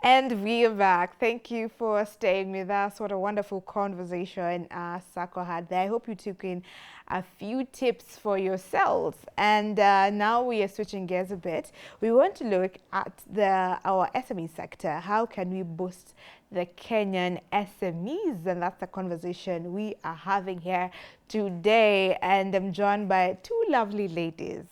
And we are back. Thank you for staying with us. What a wonderful conversation Sako had there. I hope you took in a few tips for yourselves. And now we are switching gears a bit. We want to look at our SME sector. How can we boost the Kenyan SMEs? And that's the conversation we are having here today. And I'm joined by two lovely ladies.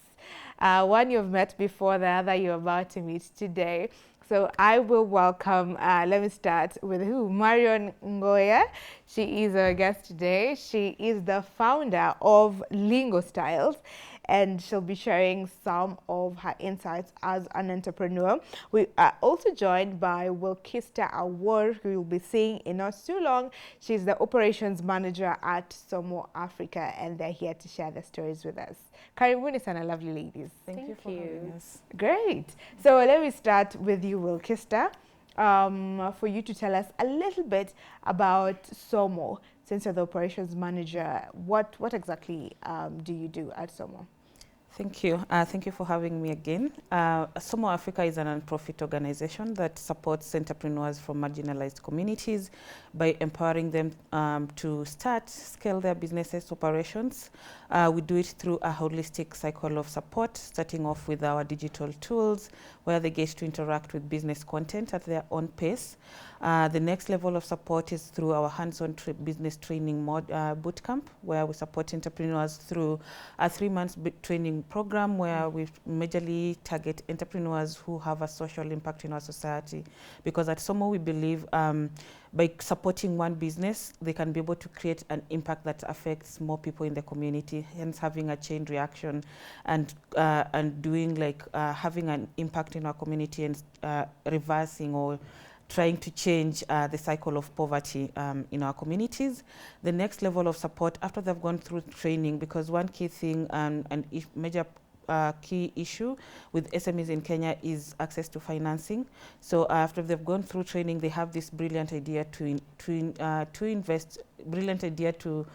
One you've met before, the other you're about to meet today. So I will welcome, let me start with who? Marion Ngoya. She is our guest today. She is the founder of Lingo Styles, and she'll be sharing some of her insights as an entrepreneur. We are also joined by Wilkista Award, who you'll be seeing in not too long. She's the operations manager at Somo Africa, and they're here to share their stories with us. Karibuni sana, lovely ladies. Thank you for having us. Great. So let me start with you, Wilkista, for you to tell us a little bit about Somo. Since you're the operations manager, what exactly do you do at Somo? Thank you. Thank you for having me again. Somo Africa is a non-profit organization that supports entrepreneurs from marginalized communities by empowering them to scale their businesses operations. We do it through a holistic cycle of support, starting off with our digital tools, where they get to interact with business content at their own pace. The next level of support is through our hands-on business training bootcamp, where we support entrepreneurs through a 3-month training program where we majorly target entrepreneurs who have a social impact in our society. Because at Somo, we believe by supporting one business, they can be able to create an impact that affects more people in the community, hence having a chain reaction and doing having an impact in our community and reversing or trying to change the cycle of poverty in our communities. The next level of support after they've gone through training, because one key thing and major key issue with SMEs in Kenya is access to financing. So after they've gone through training, they have this brilliant idea to invest, brilliant idea to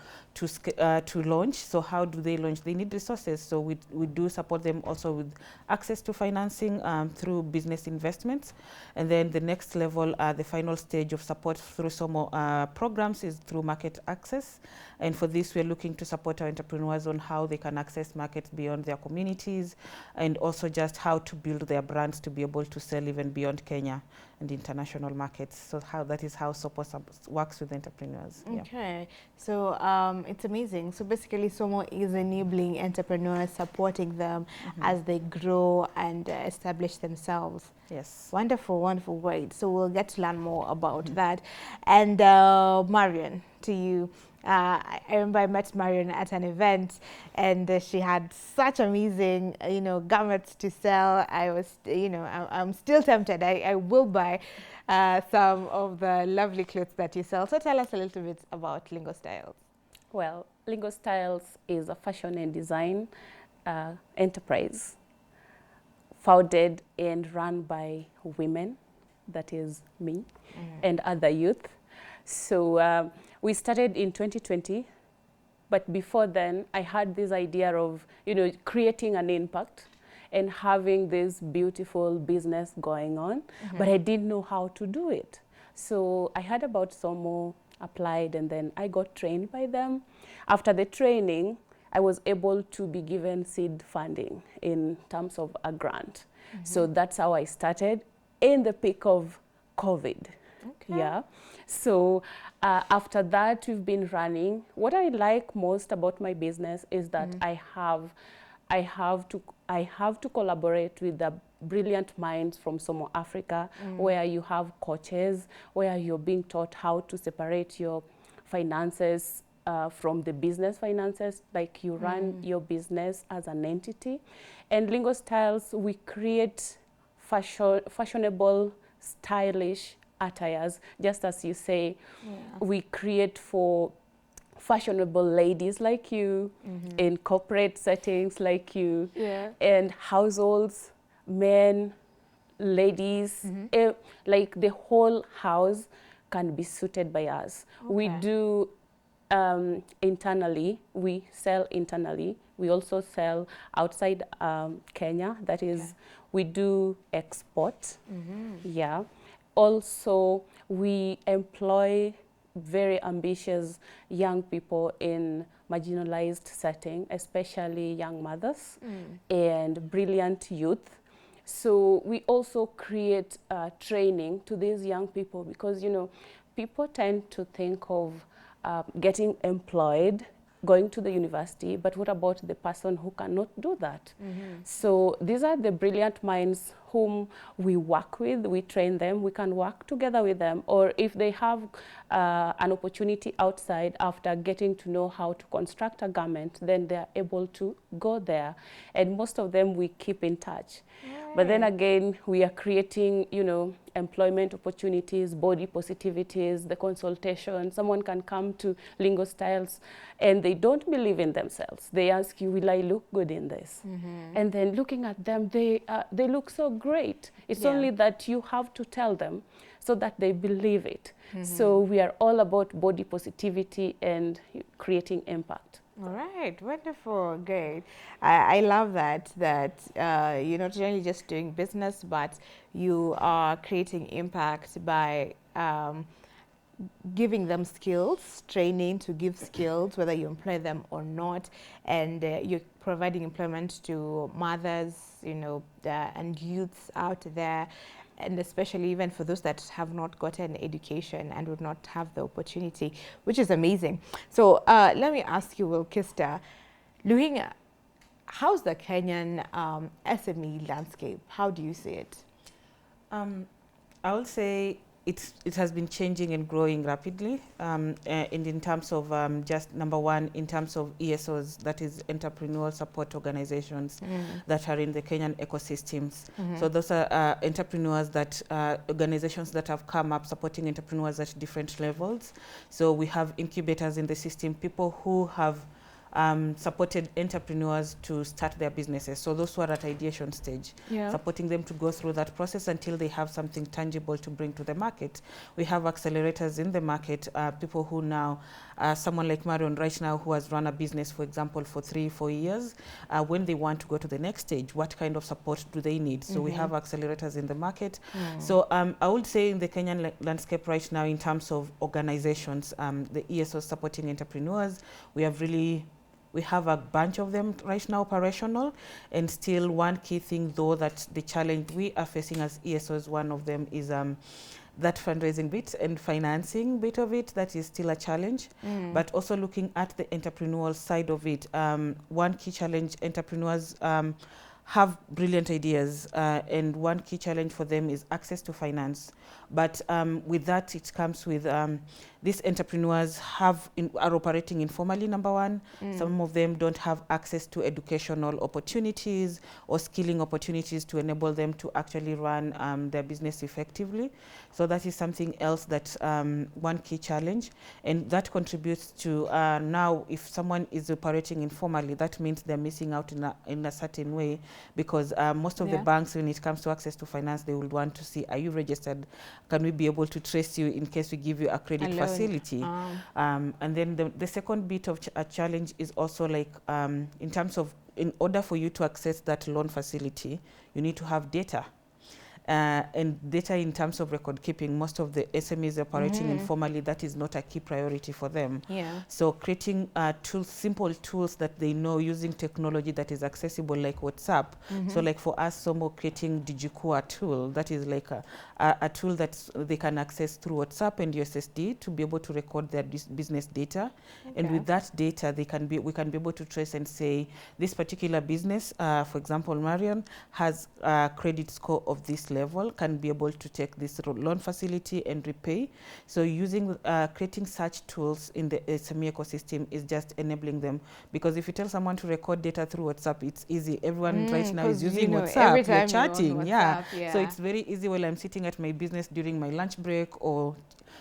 launch. So how do they launch? They need resources. So we do support them also with access to financing through business investments. And then the next level, the final stage of support through Somo programs is through market access. And for this, we're looking to support our entrepreneurs on how they can access markets beyond their communities, and also just how to build their brands to be able to sell even beyond Kenya and international markets. So that is how Somo works with entrepreneurs. Okay, yeah. So it's amazing. So basically, Somo is enabling entrepreneurs, supporting them as they grow and establish themselves. Yes. Wonderful, wonderful, great. So we'll get to learn more about that. And Marion, to you. I remember I met Marion at an event, and she had such amazing, garments to sell. I was, I'm still tempted. I will buy some of the lovely clothes that you sell. So tell us a little bit about Lingo Styles. Well, Lingo Styles is a fashion and design enterprise founded and run by women, that is me, and other youth. So we started in 2020, but before then I had this idea of, creating an impact and having this beautiful business going on, but I didn't know how to do it. So I heard about Somo, applied, and then I got trained by them. After the training, I was able to be given seed funding in terms of a grant. So that's how I started in the peak of COVID. Okay. Yeah. So after that, we've been running. What I like most about my business is that I have to collaborate with the brilliant minds from Somo Africa, where you have coaches, where you're being taught how to separate your finances from the business finances, like you run your business as an entity. And Lingo Styles, we create fashionable, stylish attires, just as you say. We create for fashionable ladies like you, in corporate settings like you, and households, men, ladies, like the whole house can be suited by us. We do internally, we sell internally. We also sell outside Kenya, that is, we do export, also we employ very ambitious young people in marginalized setting, especially young mothers and brilliant youth. So we also create training to these young people because, you know, people tend to think of getting employed, going to the university, but what about the person who cannot do that? So these are the brilliant minds whom we work with, we train them, we can work together with them, or if they have an opportunity outside after getting to know how to construct a garment, then they're able to go there. And most of them we keep in touch. But then again, we are creating, you know, employment opportunities, body positivities, the consultation. Someone can come to Lingo Styles and they don't believe in themselves. They ask you, will I look good in this? And then looking at them, they look so great. It's only that you have to tell them so that they believe it. So we are all about body positivity and creating impact. All right, wonderful, great. I love that you're not only just doing business, but you are creating impact by giving them skills, training to give skills, whether you employ them or not, and you're providing employment to mothers, you know, and youths out there, and especially even for those that have not gotten education and would not have the opportunity, which is amazing. So let me ask you, Wilkista, looking at how's the Kenyan SME landscape? How do you see it? I would say it has been changing and growing rapidly, and in terms of just number one, in terms of ESOs, that is entrepreneurial support organizations that are in the Kenyan ecosystems. So those are entrepreneurs that organizations that have come up supporting entrepreneurs at different levels. So we have incubators in the system, people who have supported entrepreneurs to start their businesses. So those who are at ideation stage, supporting them to go through that process until they have something tangible to bring to the market. We have accelerators in the market, people who now, someone like Marion right now who has run a business, for example, for 3-4 years, when they want to go to the next stage, what kind of support do they need? So we have accelerators in the market. So I would say in the Kenyan landscape right now, in terms of organizations, the ESOs supporting entrepreneurs, we have a bunch of them right now operational, and still one key thing though that the challenge we are facing as ESOs, one of them is that fundraising bit and financing bit of it, that is still a challenge. But also looking at the entrepreneurial side of it, one key challenge, entrepreneurs have brilliant ideas, and one key challenge for them is access to finance. But with that, it comes with these entrepreneurs are operating informally, number one. Some of them don't have access to educational opportunities or skilling opportunities to enable them to actually run their business effectively. So that is something else that one key challenge. And that contributes to now, if someone is operating informally, that means they're missing out in a certain way, because most of the banks, when it comes to access to finance, they would want to see, are you registered? Can we be able to trace you in case we give you a credit facility? And then the second bit of a challenge is also like in terms of, in order for you to access that loan facility, you need to have data. And data in terms of record keeping, most of the SMEs operating informally, that is not a key priority for them. So creating tools, simple tools that they know, using technology that is accessible, like WhatsApp. So like for us, Somo, creating Digikua tool, that is like a tool that they can access through WhatsApp and USSD to be able to record their business data. And with that data, we can be able to trace and say, this particular business, for example, Marion, has a credit score of this level, can be able to take this loan facility and repay. So using, creating such tools in the SME ecosystem is just enabling them. Because if you tell someone to record data through WhatsApp, it's easy. Everyone right now is using WhatsApp, you're chatting. WhatsApp, so it's very easy while I'm sitting at my business during my lunch break, or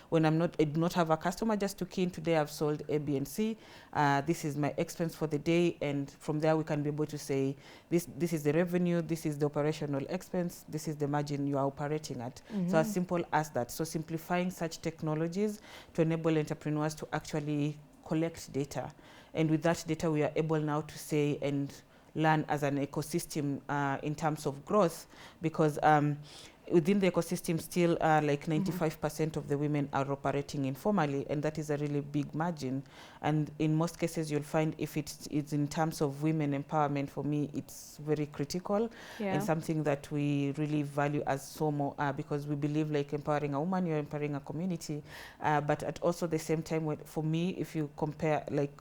when I do not have a customer, just to key in, today I've sold A, B, and C. This is my expense for the day, and from there we can be able to say, this is the revenue, this is the operational expense, this is the margin you are operating at. So as simple as that. So simplifying such technologies to enable entrepreneurs to actually collect data. And with that data, we are able now to say and learn as an ecosystem in terms of growth, because within the ecosystem, still like 95% of the women are operating informally, and that is a really big margin. And in most cases, you'll find if it's in terms of women empowerment, for me, it's very critical and something that we really value as SOMO, because we believe like empowering a woman, you're empowering a community. But at also the same time, for me, if you compare like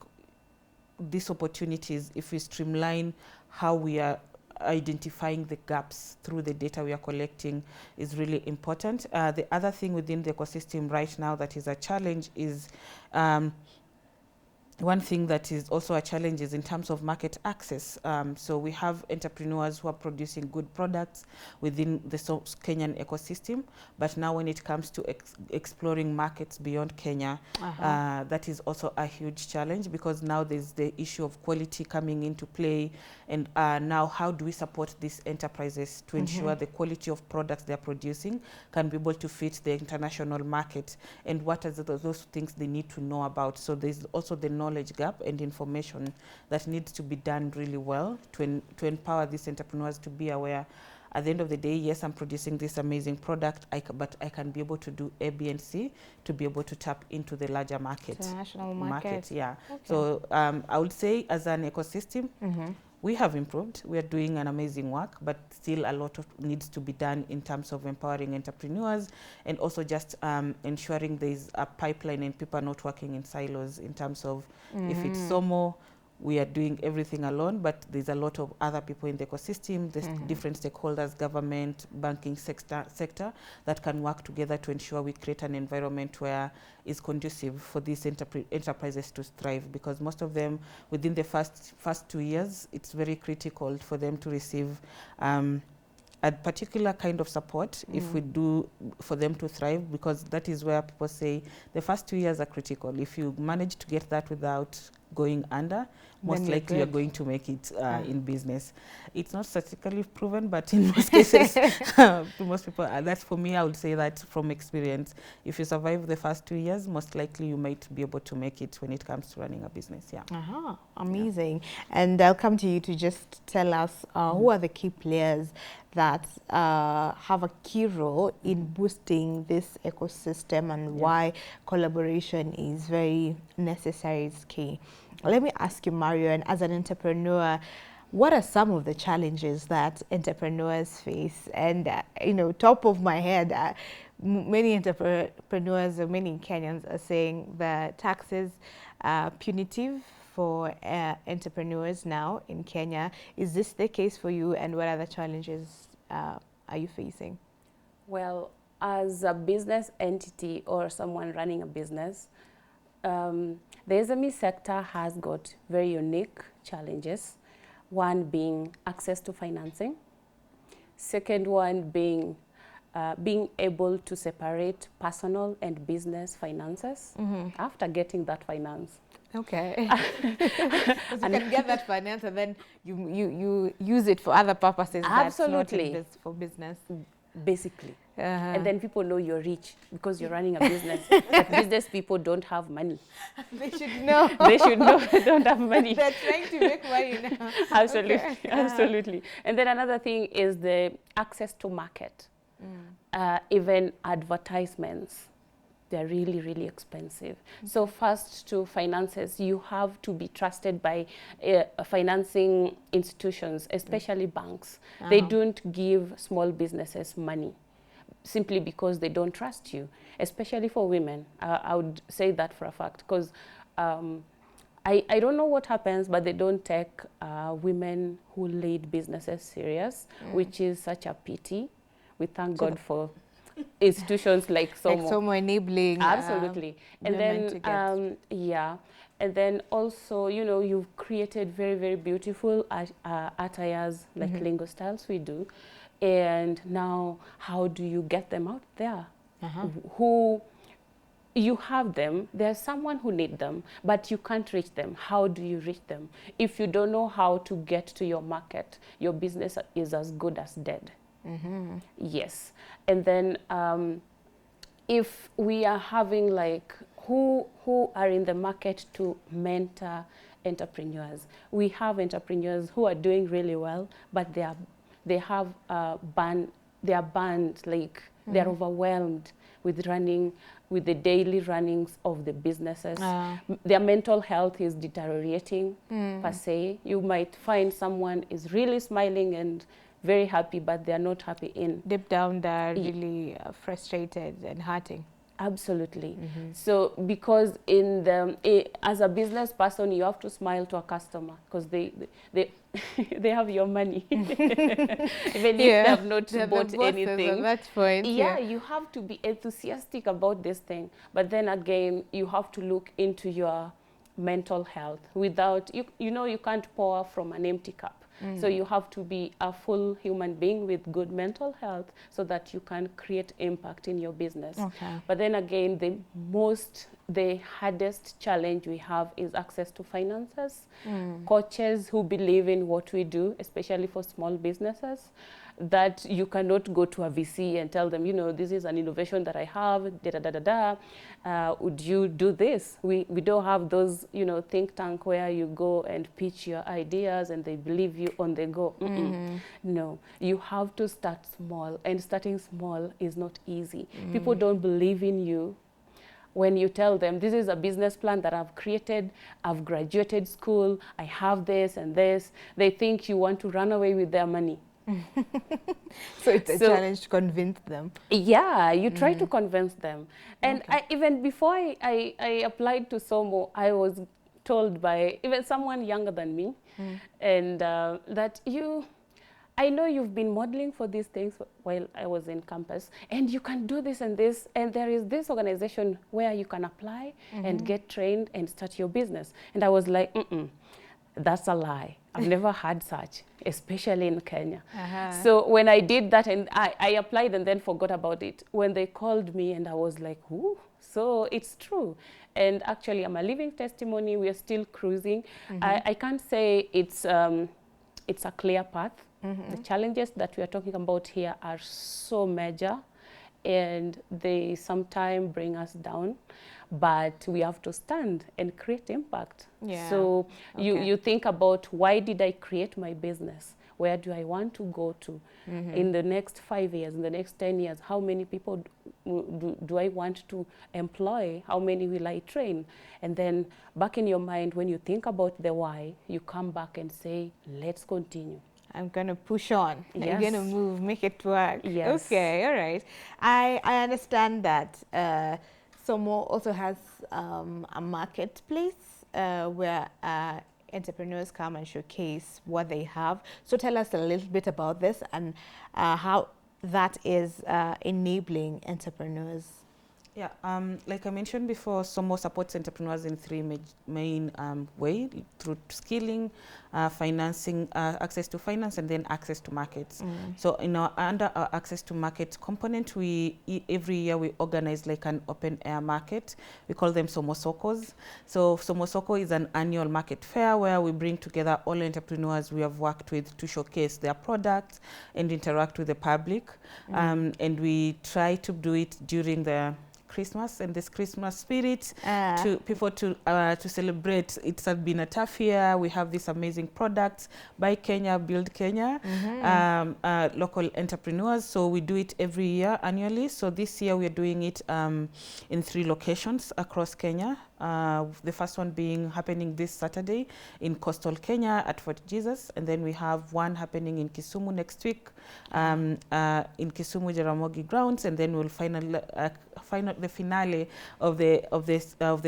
these opportunities, if we streamline how we are identifying the gaps through the data we are collecting, is really important. The other thing within the ecosystem right now that is a challenge is one thing that is also a challenge is in terms of market access. So we have entrepreneurs who are producing good products within the Kenyan ecosystem, but now when it comes to exploring markets beyond Kenya, that is also a huge challenge, because now there's the issue of quality coming into play, and now how do we support these enterprises to ensure the quality of products they're producing can be able to fit the international market, and what are those things they need to know about. So there's also the knowledge gap and information that needs to be done really well to empower these entrepreneurs to be aware. At the end of the day, yes, I'm producing this amazing product, but I can be able to do A, B, and C to be able to tap into the larger market. International market. Yeah. Okay. So I would say as an ecosystem, we have improved. We are doing an amazing work, but still a lot of needs to be done in terms of empowering entrepreneurs, and also just ensuring there's a pipeline and people are not working in silos in terms of if it's SOMO, we are doing everything alone, but there's a lot of other people in the ecosystem, there's different stakeholders, government, banking sector that can work together to ensure we create an environment where is conducive for these enterprises to thrive, because most of them within the first 2 years, it's very critical for them to receive a particular kind of support if we do for them to thrive, because that is where people say the first 2 years are critical. If you manage to get that without going under, most likely you're going to make it in business. It's not statistically proven, but in most cases, to most people, that's for me, I would say that from experience, if you survive the first 2 years, most likely you might be able to make it when it comes to running a business. Yeah. Amazing. And I'll come to you to just tell us who are the key players that have a key role in boosting this ecosystem, and why collaboration is very necessary, is key. Let me ask you, Mario, and as an entrepreneur, what are some of the challenges that entrepreneurs face? And, you know, top of my head, many entrepreneurs or many Kenyans are saying the taxes are punitive for entrepreneurs now in Kenya. Is this the case for you, and what other challenges are you facing? Well, as a business entity or someone running a business, the SME sector has got very unique challenges. One being access to financing. Second one being being able to separate personal and business finances after getting that finance. Okay. Because you can get that finance and then you use it for other purposes. Absolutely. That's not for business. Basically. And then people know you're rich because you're running a business. But business people don't have money. They should know. They should know they don't have money. They're trying to make money now. Absolutely. Okay. Absolutely. And then another thing is the access to market. Even advertisements. They're really, really expensive. So first, to finances, you have to be trusted by financing institutions, especially banks. They don't give small businesses money simply because they don't trust you, especially for women. I would say that for a fact, because I don't know what happens, but they don't take women who lead businesses serious, which is such a pity. We thank God for institutions like SOMO. Like SOMO enabling. Absolutely. And then, and then also, you know, you've created very, very beautiful attires like Lingo Styles we do. And now, how do you get them out there? Who you have them, there's someone who needs them, but you can't reach them. How do you reach them? If you don't know how to get to your market, your business is as good as dead. Yes. And then if we are having like who are in the market to mentor entrepreneurs, we have entrepreneurs who are doing really well, but they have they are burned, like they're overwhelmed with running, with the daily runnings of the businesses. Their mental health is deteriorating per se. You might find someone is really smiling and very happy, but they're not happy in. Deep down, they're really frustrated and hurting. Absolutely. So because in the as a business person, you have to smile to a customer because they they have your money, even if they have not bought anything. At that point, yeah, you have to be enthusiastic about this thing. But then again, you have to look into your mental health. Without you know, you can't pour from an empty cup. So you have to be a full human being with good mental health so that you can create impact in your business. But then again, the hardest challenge we have is access to finances. Coaches who believe in what we do, especially for small businesses, that you cannot go to a VC and tell them, you know, this is an innovation that I have, would you do this? We don't have those, you know, think tank where you go and pitch your ideas and they believe you on the go. No, you have to start small, and starting small is not easy. People don't believe in you when you tell them, this is a business plan that I've created, I've graduated school, I have this and this. They think you want to run away with their money. So it's a challenge to convince them. Yeah, you try to convince them. And even before I applied to SOMO, I was told by even someone younger than me, and that I know you've been modeling for these things while I was in campus, and you can do this and this, and there is this organization where you can apply and get trained and start your business. And I was like, that's a lie. I've never had such, especially in Kenya. So when I did that, and I applied and then forgot about it, when they called me, and I was like, ooh, so it's true. And actually, I'm a living testimony. We are still cruising. I can't say it's a clear path. The challenges that we are talking about here are so major, and they sometimes bring us down. But we have to stand and create impact. So you think about, why did I create my business? Where do I want to go to in the next 5 years, in the next 10 years? How many people do I want to employ? How many will I train? And then back in your mind, when you think about the why, you come back and say, let's continue. I'm going to push on. Yes. I'm going to move, make it work. Yes. Okay, all right. I understand that SOMO also has a marketplace where entrepreneurs come and showcase what they have. So tell us a little bit about this and how that is enabling entrepreneurs. Yeah, like I mentioned before, SOMO supports entrepreneurs in three main ways: through skilling, financing, access to finance, and then access to markets. So under our access to market component, every year we organize like an open air market. We call them SOMO Sokos. So SOMO Soko is an annual market fair where we bring together all entrepreneurs we have worked with to showcase their products and interact with the public. And we try to do it during the Christmas and this Christmas spirit to people to celebrate. It's been a tough year. We have these amazing products: Buy Kenya, Build Kenya, local entrepreneurs. So we do it every year annually. So this year we are doing it in 3 locations across Kenya. The first one being happening this Saturday in coastal Kenya at Fort Jesus, and then we have one happening in Kisumu next week, in Kisumu Jaramogi grounds, and then we'll the finale of the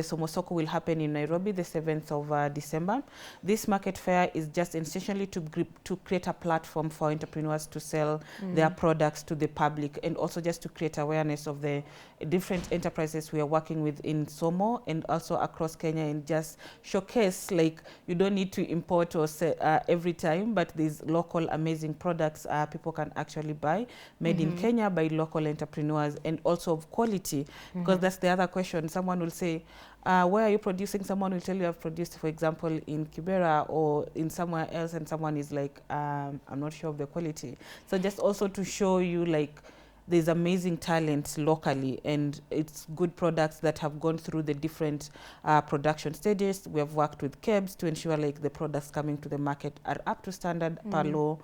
SOMO Soko will happen in Nairobi the 7th of December. This market fair is just essentially to create a platform for entrepreneurs to sell their products to the public, and also just to create awareness of the different enterprises we are working with in SOMO and also across Kenya, and just showcase, like, you don't need to import or sell every time, but these local amazing products people can actually buy, made in Kenya by local entrepreneurs, and also of quality, because that's the other question. Someone will say, where are you producing? Someone will tell you I've produced, for example, in Kibera or in somewhere else, and someone is like, I'm not sure of the quality. So just also to show you, like, there's amazing talent locally, and it's good products that have gone through the different production stages. We have worked with KEBS to ensure like the products coming to the market are up to standard per law.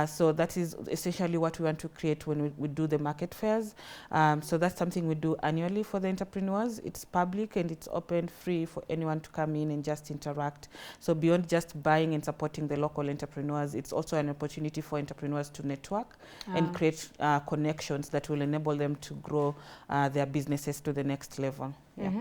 So that is essentially what we want to create when we do the market fairs. So that's something we do annually for the entrepreneurs. It's public and it's open, free for anyone to come in and just interact. So beyond just buying and supporting the local entrepreneurs, it's also an opportunity for entrepreneurs to network and create connections that will enable them to grow their businesses to the next level. Yeah.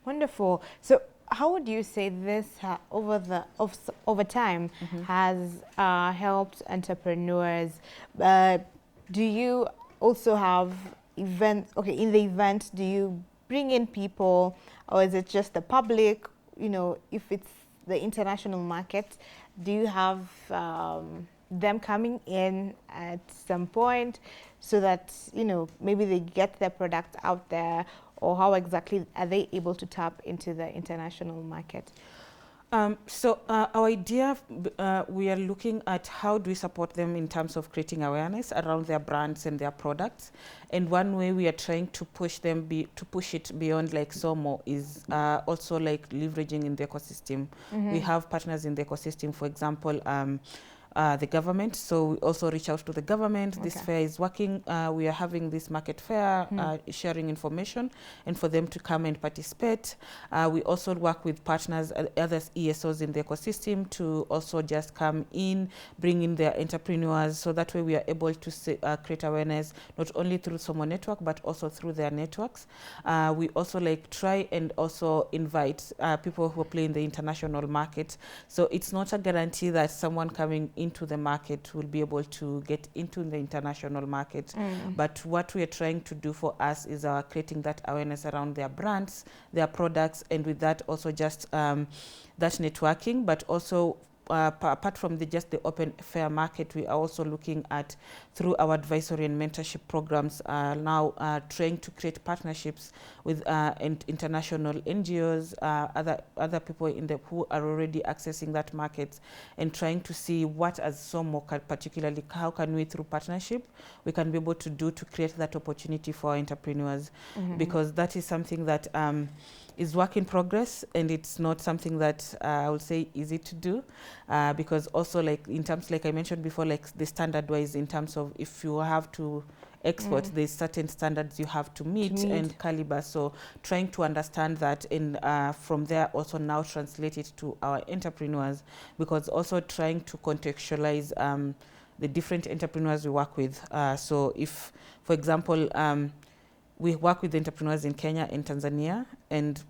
Wonderful. So how would you say this over time has helped entrepreneurs? Do you also have events? Okay, in the event, do you bring in people, or is it just the public? You know, if it's the international market, do you have them coming in at some point so that, you know, maybe they get their product out there, or how exactly are they able to tap into the international market? So our idea, we are looking at how do we support them in terms of creating awareness around their brands and their products. And one way we are trying to push them to push it beyond like SOMO is also like leveraging in the ecosystem. We have partners in the ecosystem, for example, the government. So we also reach out to the government. Okay. This fair is working. We are having this market fair, sharing information, and for them to come and participate. We also work with partners, other ESOs in the ecosystem, to also just come in, bring in their entrepreneurs. So that way we are able to create awareness, not only through SOMO network, but also through their networks. We also like try and also invite people who play in the international market. So it's not a guarantee that someone coming into the market will be able to get into the international market. But what we are trying to do for us is creating that awareness around their brands, their products, and with that also just that networking, but also apart from just the open fair market, we are also looking at, through our advisory and mentorship programs, now trying to create partnerships with international NGOs, other people who are already accessing that market, and trying to see what as SOMO, particularly how can we, through partnership, we can be able to do to create that opportunity for entrepreneurs, because that is something that is work in progress, and it's not something that I would say easy to do, because also like in terms, like I mentioned before, like the standard wise, in terms of if you have to export, there's certain standards you have to meet and caliber. So trying to understand that, and from there also now translate it to our entrepreneurs, because also trying to contextualize the different entrepreneurs we work with. So if, for example, we work with entrepreneurs in Kenya and Tanzania, and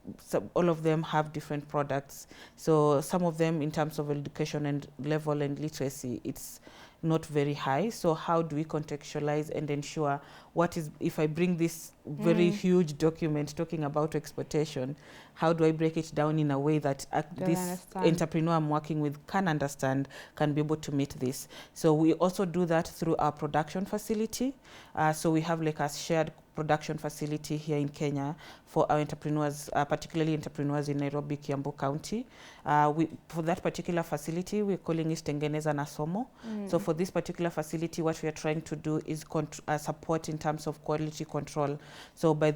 all of them have different products. So some of them, in terms of education and level and literacy, it's not very high. So how do we contextualize and ensure what is, if I bring this very huge document talking about exportation, how do I break it down in a way that this entrepreneur I'm working with can understand, can be able to meet this? So we also do that through our production facility. So we have like a shared production facility here in Kenya for our entrepreneurs, particularly entrepreneurs in Nairobi, Kiambu County. For that particular facility, we're calling it Tengeneza na SOMO. So for this particular facility, what we are trying to do is support in terms of quality control. So by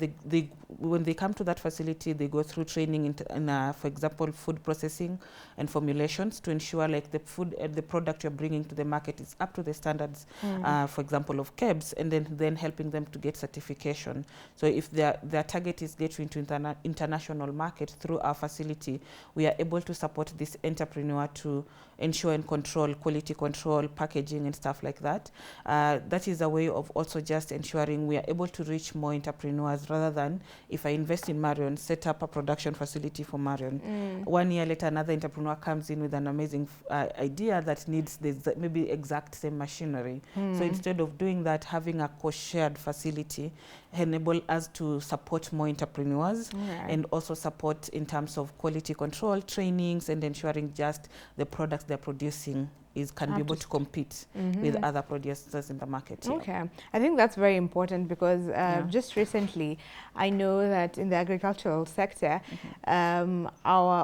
when they come to that facility, they go through training in for example, food processing and formulations, to ensure like the food and the product you're bringing to the market is up to the standards, for example, of KEBS, and then helping them to get certification. So if their target is get into international market, through our facility, we are able to support this entrepreneur to ensure and control, quality control, packaging and stuff like that. That is a way of also just ensuring we are able to reach more entrepreneurs, rather than if I invest in Marion, set up a production facility for Marion. 1 year later, another entrepreneur comes in with an amazing idea that needs maybe exact same machinery. So instead of doing that, having a co-shared facility enable us to support more entrepreneurs, and also support in terms of quality control, trainings, and ensuring just the products they're producing can be able to compete with other producers in the market. Okay, I think that's very important, because just recently I know that in the agricultural sector, our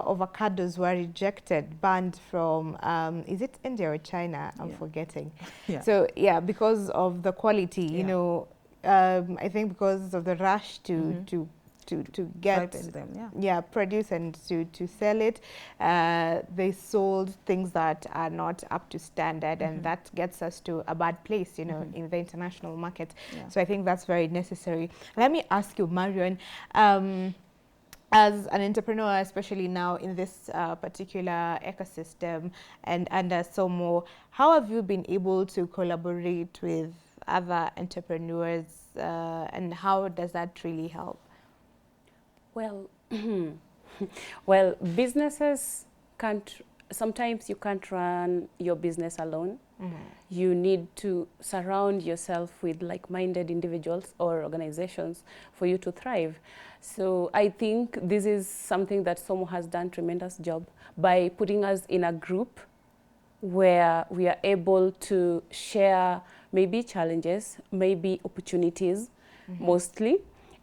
avocados were rejected, banned from, is it India or China? I'm forgetting. So yeah, because of the quality, you know, I think because of the rush to get them, produce and to sell it, they sold things that are not up to standard, and that gets us to a bad place, you know, in the international market. So I think that's very necessary. Let me ask you, Marion, as an entrepreneur, especially now in this particular ecosystem and under SOMO, how have you been able to collaborate with other entrepreneurs, and how does that really help? Well, well, businesses sometimes you can't run your business alone. You need to surround yourself with like-minded individuals or organizations for you to thrive. So I think this is something that SOMO has done a tremendous job by putting us in a group where we are able to share maybe challenges, maybe opportunities, mostly.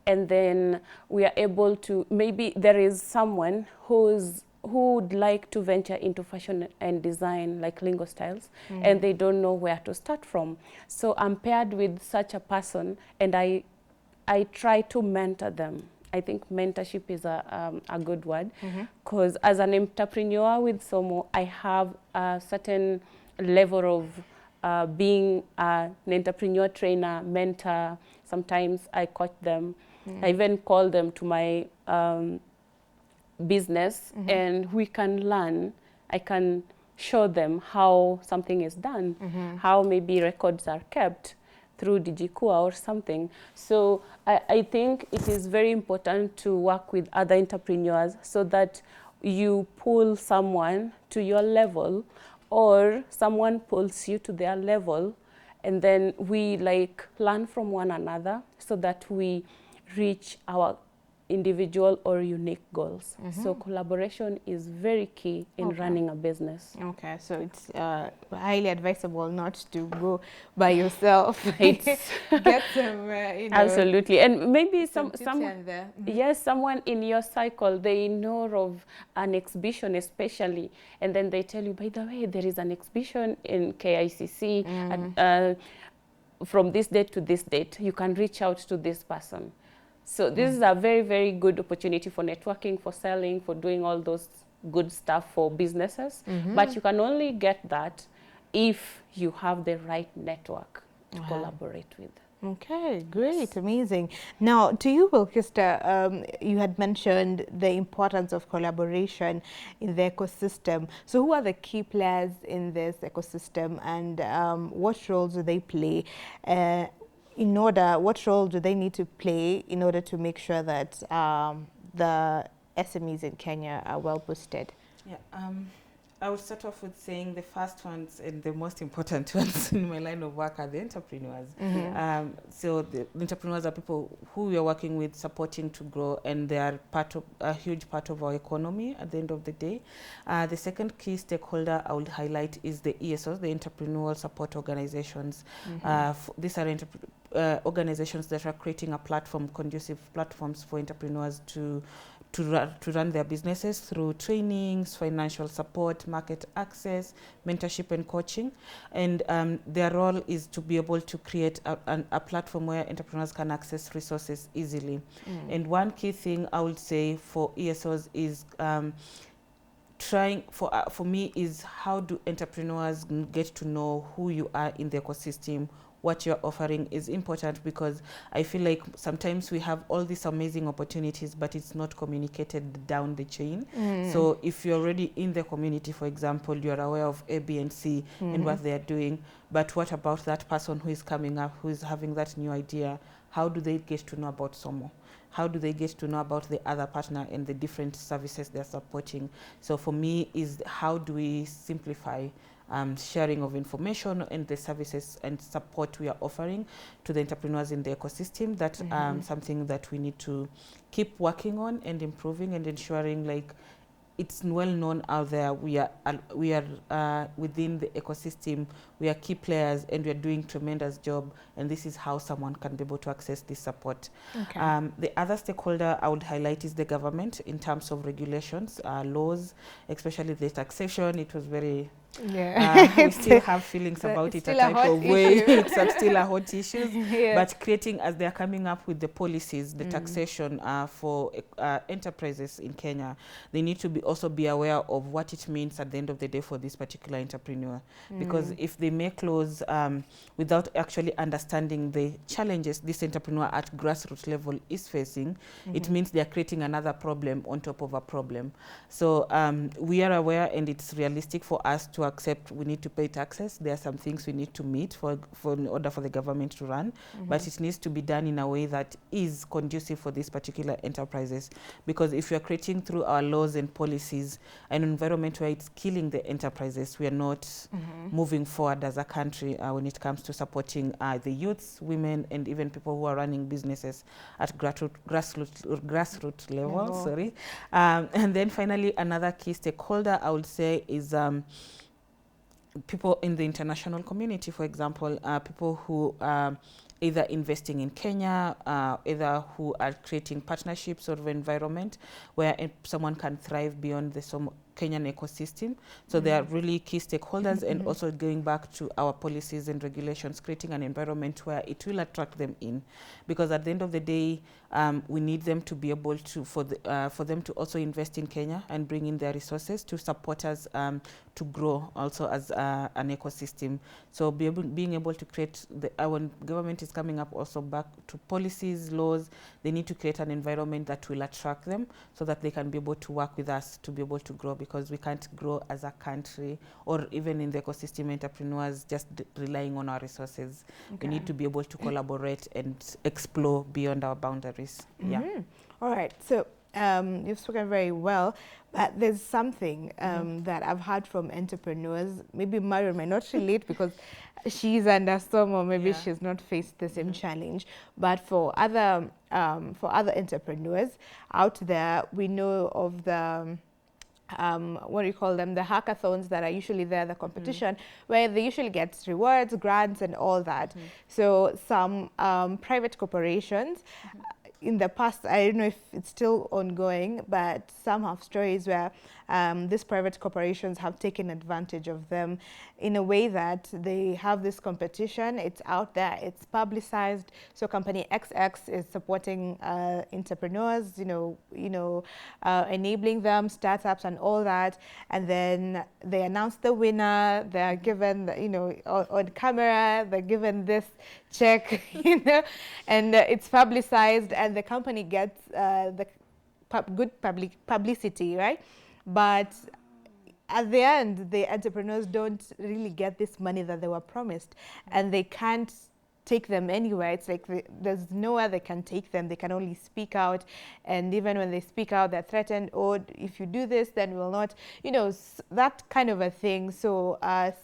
And then we are able to, maybe there is someone who would like to venture into fashion and design like Lingo Styles, and they don't know where to start from. So I'm paired with such a person, and I try to mentor them. I think mentorship is a good word, because as an entrepreneur with SOMO, I have a certain level of being an entrepreneur trainer, mentor. Sometimes I coach them. I even call them to my business, and we can learn. I can show them how something is done, how maybe records are kept through DigiKua or something. So I think it is very important to work with other entrepreneurs so that you pull someone to your level or someone pulls you to their level, and then we like learn from one another so that we reach our individual or unique goals. So collaboration is very key in running a business. Okay, so it's highly advisable not to go by yourself. Get some, you know, absolutely, and maybe someone there. Yes, someone in your cycle, they know of an exhibition especially, and then they tell you, by the way, there is an exhibition in KICC from this date to this date. You can reach out to this person. So this is a very, very good opportunity for networking, for selling, for doing all those good stuff for businesses. But you can only get that if you have the right network to collaborate with. Okay, great, amazing. Now, to you, Wilkista, you had mentioned the importance of collaboration in the ecosystem. So who are the key players in this ecosystem, and what roles do they play? What role do they need to play in order to make sure that the SMEs in Kenya are well boosted? Yeah, I would start off with saying the first ones and the most important ones in my line of work are the entrepreneurs. So the entrepreneurs are people who we are working with, supporting to grow, and they are a huge part of our economy at the end of the day. The second key stakeholder I would highlight is the ESOs, the entrepreneurial support organizations. These are organizations that are creating a platform, conducive platforms for entrepreneurs to run their businesses through trainings, financial support, market access, mentorship and coaching. And their role is to be able to create a platform where entrepreneurs can access resources easily. And one key thing I would say for ESOs is for me is how do entrepreneurs get to know who you are in the ecosystem. What you're offering is important, because I feel like sometimes we have all these amazing opportunities, but it's not communicated down the chain. So if you're already in the community, for example, you're aware of A, B, and C and what they're doing, but what about that person who is coming up, who is having that new idea? How do they get to know about SOMO? How do they get to know about the other partner and the different services they're supporting? So for me is how do we simplify sharing of information and the services and support we are offering to the entrepreneurs in the ecosystem. That's something that we need to keep working on and improving and ensuring like it's well known out there. We are within the ecosystem. We are key players and we are doing tremendous job. And this is how someone can be able to access this support. The other stakeholder I would highlight is the government in terms of regulations, laws, especially the taxation. It was very Yeah. We still have feelings about it a type of way. It's still a hot issue. Yeah. But creating, as they're coming up with the policies, the taxation for enterprises in Kenya, they need to also be aware of what it means at the end of the day for this particular entrepreneur. Because if they make laws without actually understanding the challenges this entrepreneur at grassroots level is facing, it means they're creating another problem on top of a problem. So we are aware, and it's realistic for us to accept we need to pay taxes. There are some things we need to meet for in order for the government to run, but it needs to be done in a way that is conducive for these particular enterprises. Because if we are creating through our laws and policies an environment where it's killing the enterprises, we are not moving forward as a country when it comes to supporting the youths, women, and even people who are running businesses at grassroots level. Sorry. And then finally, another key stakeholder I would say is people in the international community, for example, people who either investing in Kenya, either who are creating partnerships or environment where someone can thrive beyond the Kenyan ecosystem. So they are really key stakeholders, and also going back to our policies and regulations, creating an environment where it will attract them in. Because at the end of the day, we need them to be able to, for them to also invest in Kenya and bring in their resources to support us to grow also as an ecosystem. So being able to create, our government is coming up also back to policies, laws. They need to create an environment that will attract them so that they can be able to work with us to be able to grow, because we can't grow as a country or even in the ecosystem entrepreneurs just relying on our resources. We need to be able to collaborate and explore beyond our boundaries. Yeah. All right. So you've spoken very well, but there's something that I've heard from entrepreneurs. Maybe Marion might not relate because she's under some, or maybe she's not faced the same challenge. But for other entrepreneurs out there, we know of the what do you call them, the hackathons that are usually there, the competition, where they usually get rewards, grants, and all that. So some private corporations, in the past, I don't know if it's still ongoing, but some have stories where these private corporations have taken advantage of them in a way that they have this competition, it's out there, it's publicized. So company XX is supporting entrepreneurs, enabling them, startups and all that. And then they announce the winner, they're given, on camera, they're given this check, and it's publicized, and the company gets the good publicity, right? But at the end, the entrepreneurs don't really get this money that they were promised, and they can't take them anywhere. It's like there's nowhere they can take them. They can only speak out, and even when they speak out, they're threatened, or if you do this, then we'll not, that kind of a thing. So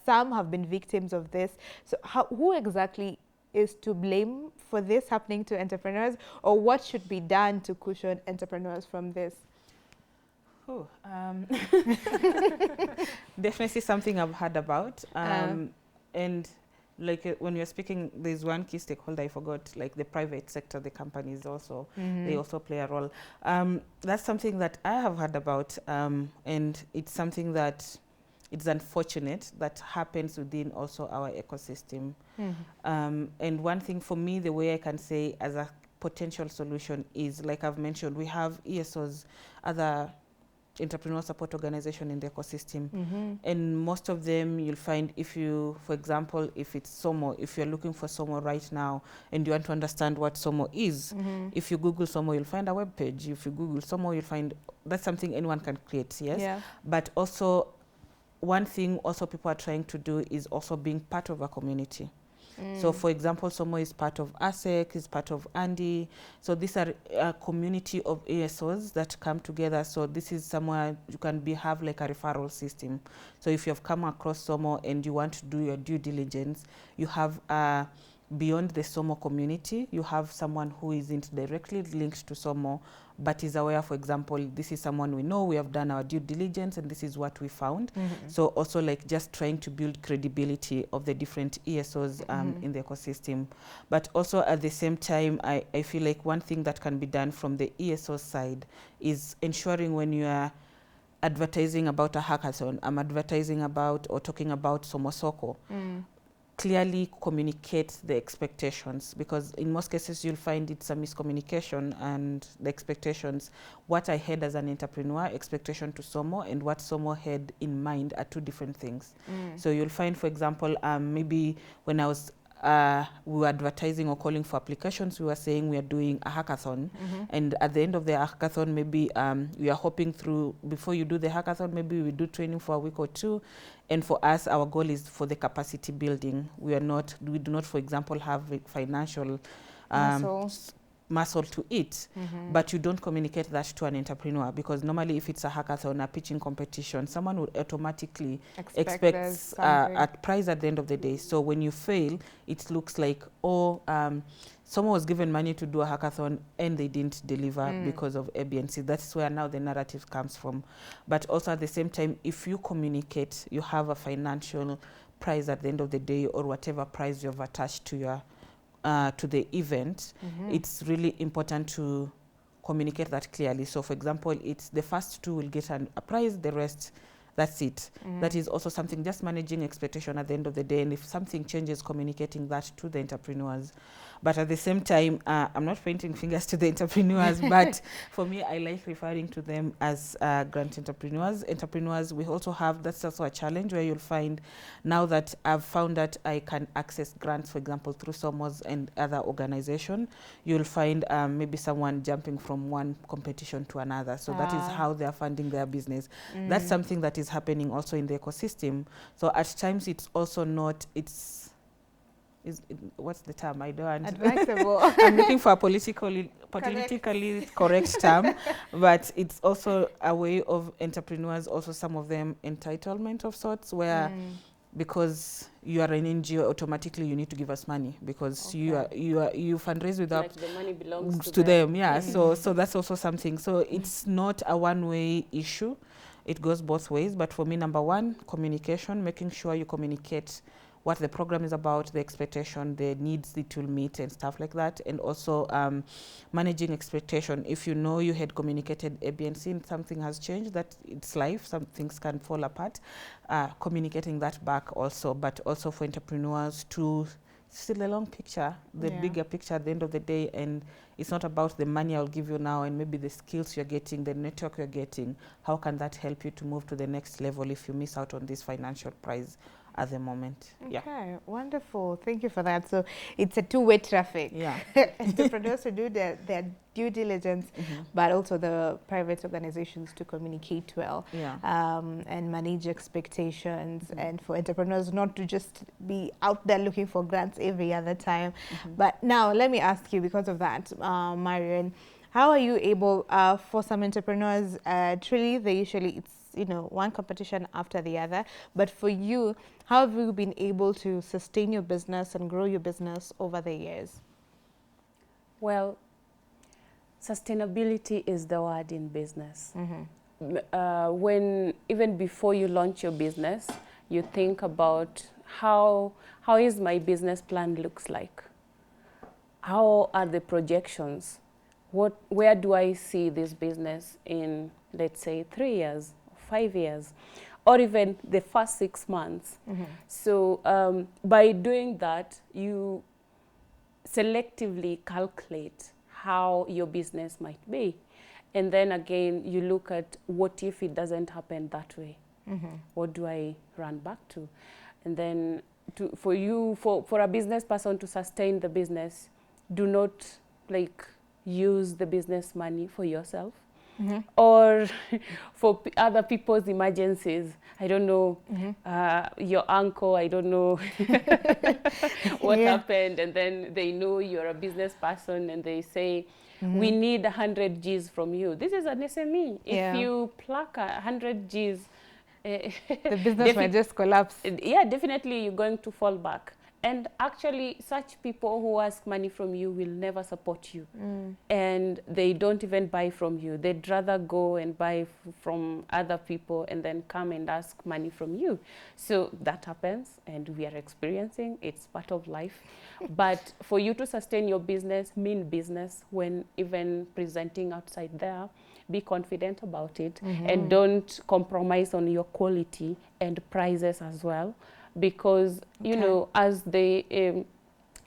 some have been victims of this. So who exactly is to blame for this happening to entrepreneurs, or what should be done to cushion entrepreneurs from this? Oh, definitely something I've heard about. And like when you're speaking, there's one key stakeholder I forgot, like the private sector, the companies also, they also play a role. That's something that I have heard about, and it's something that it's unfortunate that happens within also our ecosystem. And one thing for me, the way I can say as a potential solution is, like I've mentioned, we have ESOs, other entrepreneur support organization in the ecosystem. And most of them you'll find, if you, for example, if it's SOMO, if you're looking for SOMO right now and you want to understand what SOMO is, if you Google SOMO, you'll find a web page. If you Google SOMO, you'll find that's something anyone can create, yes? Yeah. But also, one thing also people are trying to do is also being part of a community. So, for example, SOMO is part of ASEC, is part of ANDI. So these are a community of ASOs that come together. So this is somewhere you can have like a referral system. So if you have come across SOMO and you want to do your due diligence, you have beyond the SOMO community, you have someone who isn't directly linked to SOMO, but is aware, for example, this is someone we know, we have done our due diligence, and this is what we found. So also like just trying to build credibility of the different ESOs in the ecosystem. But also at the same time, I feel like one thing that can be done from the ESO side is ensuring when you are advertising about a hackathon, I'm advertising about or talking about Somosoko, clearly communicate the expectations, because in most cases you'll find it's a miscommunication, and the expectations, what I had as an entrepreneur, expectation to Somo, and what Somo had in mind are two different things. So you'll find, for example, maybe when I was we were advertising or calling for applications, we were saying we are doing a hackathon, and at the end of the hackathon, maybe we are hoping through, before you do the hackathon, maybe we do training for a week or two, and for us, our goal is for the capacity building. We do not, for example, have financial muscle to it, but you don't communicate that to an entrepreneur, because normally if it's a hackathon, a pitching competition, someone would automatically expect a prize at the end of the day. So when you fail, it looks like, oh, someone was given money to do a hackathon and they didn't deliver because of A, B, and C. That's where now the narrative comes from. But also at the same time, if you communicate, you have a financial prize at the end of the day, or whatever prize you've attached to your to the event, it's really important to communicate that clearly. So for example, it's the first two will get a prize, the rest, that's it. That is also something, just managing expectation at the end of the day, and if something changes, communicating that to the entrepreneurs. But at the same time, I'm not pointing fingers to the entrepreneurs, but for me, I like referring to them as grant entrepreneurs. Entrepreneurs, we also have, that's also a challenge, where you'll find, now that I've found that I can access grants, for example, through SOMOS and other organization, you'll find maybe someone jumping from one competition to another. So that is how they're funding their business. That's something that is happening also in the ecosystem. So at times, it's also not, what's the term? I don't. Advisable. I'm looking for a politically correct term, but it's also a way of entrepreneurs, also some of them entitlement of sorts, where because you are an NGO, automatically you need to give us money, because you fundraise without, like the money belongs to them. Yeah. So that's also something. So it's not a one-way issue. It goes both ways. But for me, number one, communication, making sure you communicate what the program is about, the expectation, the needs it will meet, and stuff like that. And also managing expectation. If you know you had communicated A, B, and C, and something has changed, that it's life, some things can fall apart, communicating that back also. But also for entrepreneurs to see the long picture, the bigger picture at the end of the day. And it's not about the money I'll give you now and maybe the skills you're getting, the network you're getting. How can that help you to move to the next level if you miss out on this financial prize at the moment? Okay, wonderful. Thank you for that. So it's a two-way traffic. Yeah. Entrepreneurs to do their due diligence, but also the private organizations to communicate well and manage expectations, and for entrepreneurs not to just be out there looking for grants every other time. But now let me ask you, because of that, Marion, how are you able, for some entrepreneurs, truly they usually, it's, you know, one competition after the other, but for you, how have you been able to sustain your business and grow your business over the years? Well, sustainability is the word in business. When, even before you launch your business, you think about how is my business plan looks like? How are the projections? Where do I see this business in, let's say, 3 years, 5 years, or even the first 6 months? So by doing that, you selectively calculate how your business might be. And then again, you look at, what if it doesn't happen that way? What do I run back to? And then for a business person to sustain the business, do not use the business money for yourself. Or for other people's emergencies. I don't know, your uncle, I don't know what happened, and then they know you're a business person and they say, we need 100 Gs from you. This is an SME. If you pluck 100 Gs, the business might just collapse. Yeah, definitely you're going to fall back. And actually, such people who ask money from you will never support you. And they don't even buy from you. They'd rather go and buy from other people and then come and ask money from you. So that happens, and we are experiencing. It's part of life. But for you to sustain your business, mean business, when even presenting outside there, be confident about it, and don't compromise on your quality and prices as well, because you know, as the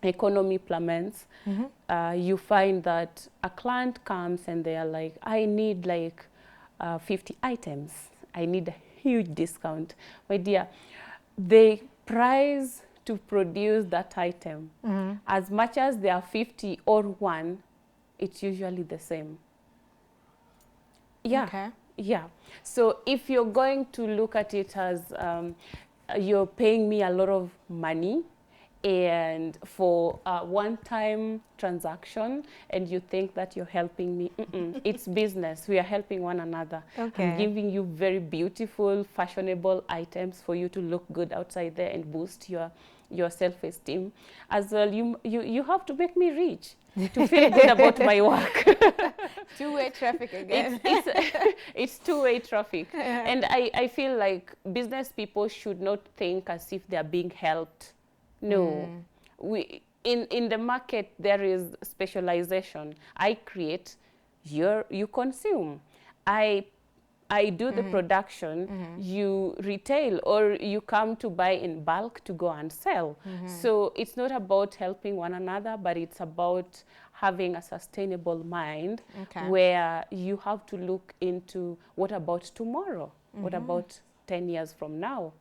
economy plummets, you find that a client comes and they are like, I need like 50 items, I need a huge discount. My dear, the price to produce that item, as much as there are 50 or 1, it's usually the same. Yeah. Okay. Yeah. So if you're going to look at it as you're paying me a lot of money and for a one-time transaction, and you think that you're helping me, it's business. We are helping one another. Okay. I'm giving you very beautiful, fashionable items for you to look good outside there and boost your self-esteem. As well, you have to make me rich to feel good about my work. Two-way traffic again. It's two-way traffic. And I feel like business people should not think as if they are being helped. No. In the market, there is specialization. I create, you consume. I do the production, you retail, or you come to buy in bulk to go and sell. So it's not about helping one another, but it's about having a sustainable mind, where you have to look into what about tomorrow? What about 10 years from now?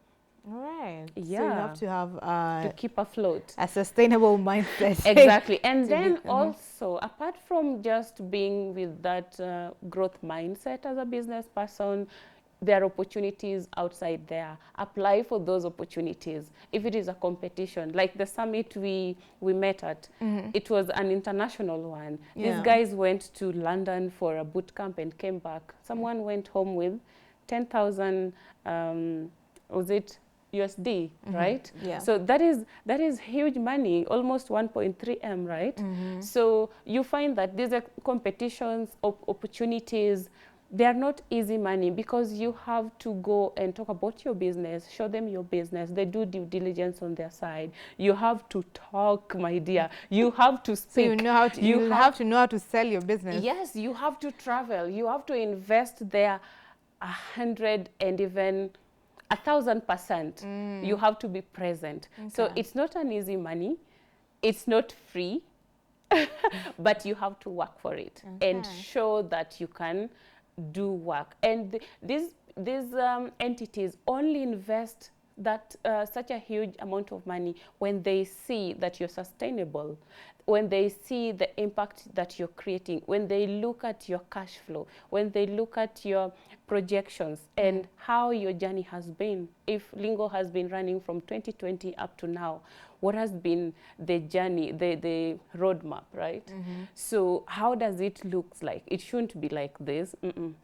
All right. Yeah. So you have to have To keep afloat. a sustainable mindset. Exactly. And then also, apart from just being with that growth mindset as a business person, there are opportunities outside there. Apply for those opportunities. If it is a competition, like the summit we met at, it was an international one. These guys went to London for a boot camp and came back. Someone went home with 10,000, was it USD, right? Yeah. So that is huge money, almost 1.3 M, right? So you find that these are competitions, opportunities. They are not easy money, because you have to go and talk about your business, show them your business. They do due diligence on their side. You have to talk, my dear. You have to speak. So you know how to, you have to know how to sell your business. Yes, you have to travel. You have to invest there 100 and even 1,000%. You have to be present. So it's not an easy money. It's not free, but you have to work for it and show that you can do work. And these entities only invest that such a huge amount of money when they see that you're sustainable, when they see the impact that you're creating, when they look at your cash flow, when they look at your projections and how your journey has been. If Lingo has been running from 2020 up to now, what has been the journey, the roadmap, right? So how does it look like? It shouldn't be like this.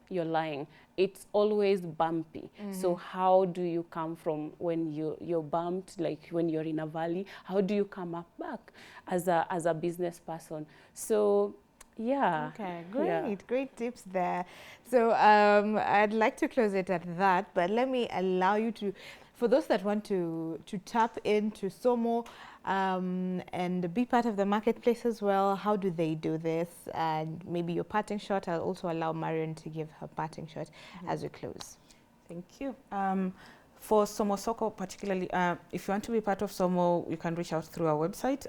You're lying. It's always bumpy. So how do you come from when you're bumped, like when you're in a valley? How do you come up back as a business person? So yeah. Okay, great, great tips there. So I'd like to close it at that, but let me allow you to, for those that want to tap into SOMO and be part of the marketplace as well, how do they do this? And maybe your parting shot. I'll also allow Marion to give her parting shot as we close. Thank you. For SOMO Soko particularly, if you want to be part of SOMO, you can reach out through our website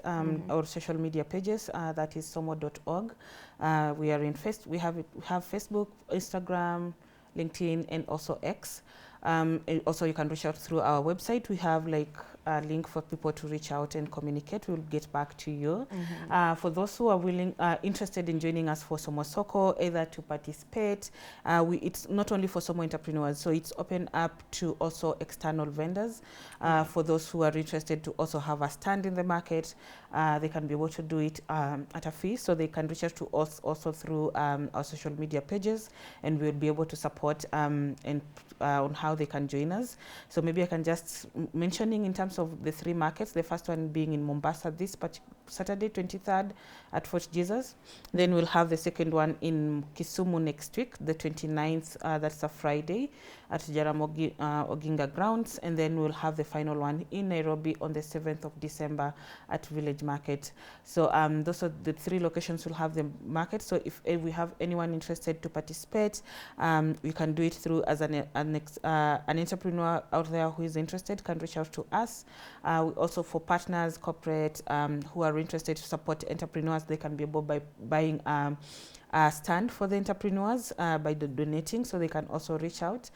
or social media pages. That is somo.org. We are in we have Facebook, Instagram, LinkedIn, and also X. And also, you can reach out through our website. We have like a link for people to reach out and communicate. We'll get back to you. For those who are interested in joining us for SOMO Soko, either to participate, it's not only for SOMO entrepreneurs, so it's open up to also external vendors. For those who are interested to also have a stand in the market, they can be able to do it at a fee. So they can reach out to us also through our social media pages, and we'll be able to support and on how they can join us. So maybe I can just mentioning in terms of the 3 markets, the first one being in Mombasa this Saturday 23rd at Fort Jesus. Then we'll have the second one in Kisumu next week, the 29th, that's a Friday, at Jaramogi Oginga Grounds. And then we'll have the final one in Nairobi on the 7th of December at Village Market. So those are the 3 locations we'll have the market. So if we have anyone interested to participate, we can do it through as an entrepreneur out there who is interested can reach out to us. Also for partners, corporate who are interested to support entrepreneurs, they can be able by buying a stand for the entrepreneurs by donating, so they can also reach out.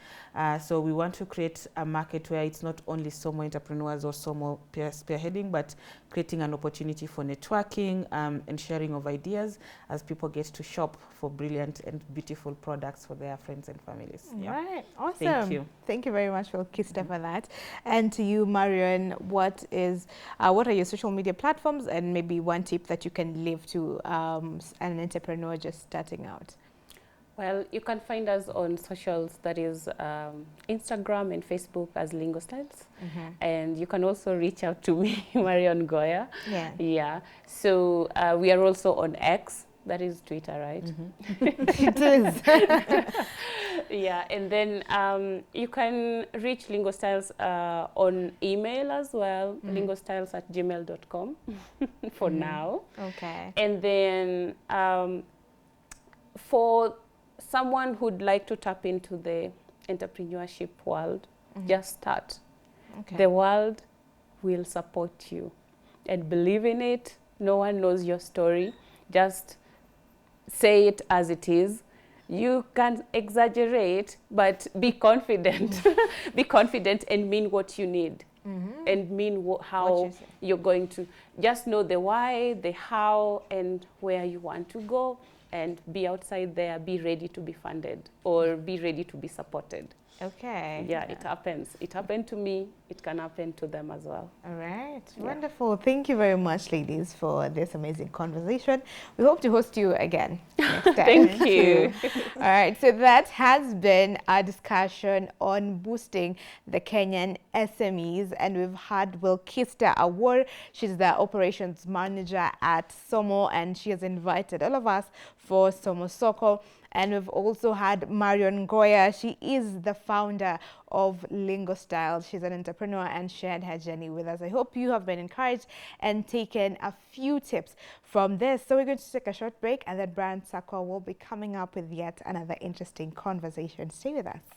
So we want to create a market where it's not only SOMO entrepreneurs or SOMO spearheading, but creating an opportunity for networking and sharing of ideas as people get to shop for brilliant and beautiful products for their friends and families. Yeah. Right, awesome. Thank you. Thank you very much, Kista, for that. And to you, Marion, what are your social media platforms, and maybe one tip that you can leave to an entrepreneur just starting out? Well, you can find us on socials, that is Instagram and Facebook as Lingo Styles. And you can also reach out to me, Marion Goya. Yeah. Yeah. So we are also on X, that is Twitter, right? It is. Yeah, and then you can reach Lingo Styles on email as well, lingostyles@gmail.com for now. Okay. And then for someone who'd like to tap into the entrepreneurship world, just start. Okay. The world will support you, and believe in it. No one knows your story. Just say it as it is. You can exaggerate, but be confident. Be confident and mean what you need. And mean how you're going to. Just know the why, the how, and where you want to go. And be outside there, be ready to be funded or be ready to be supported. Okay. Yeah, it happens. It happened to me. It can happen to them as well. All right. Yeah. Wonderful. Thank you very much, ladies, for this amazing conversation. We hope to host you again next time. Thank you. All right. So that has been our discussion on boosting the Kenyan SMEs. And we've had Wilkista Awor. She's the operations manager at SOMO, and she has invited all of us for SOMO Soko. And we've also had Marion Goya. She is the founder of Lingo Style. She's an entrepreneur and shared her journey with us. I hope you have been encouraged and taken a few tips from this. So we're going to take a short break, and then Brian Sakwa will be coming up with yet another interesting conversation. Stay with us.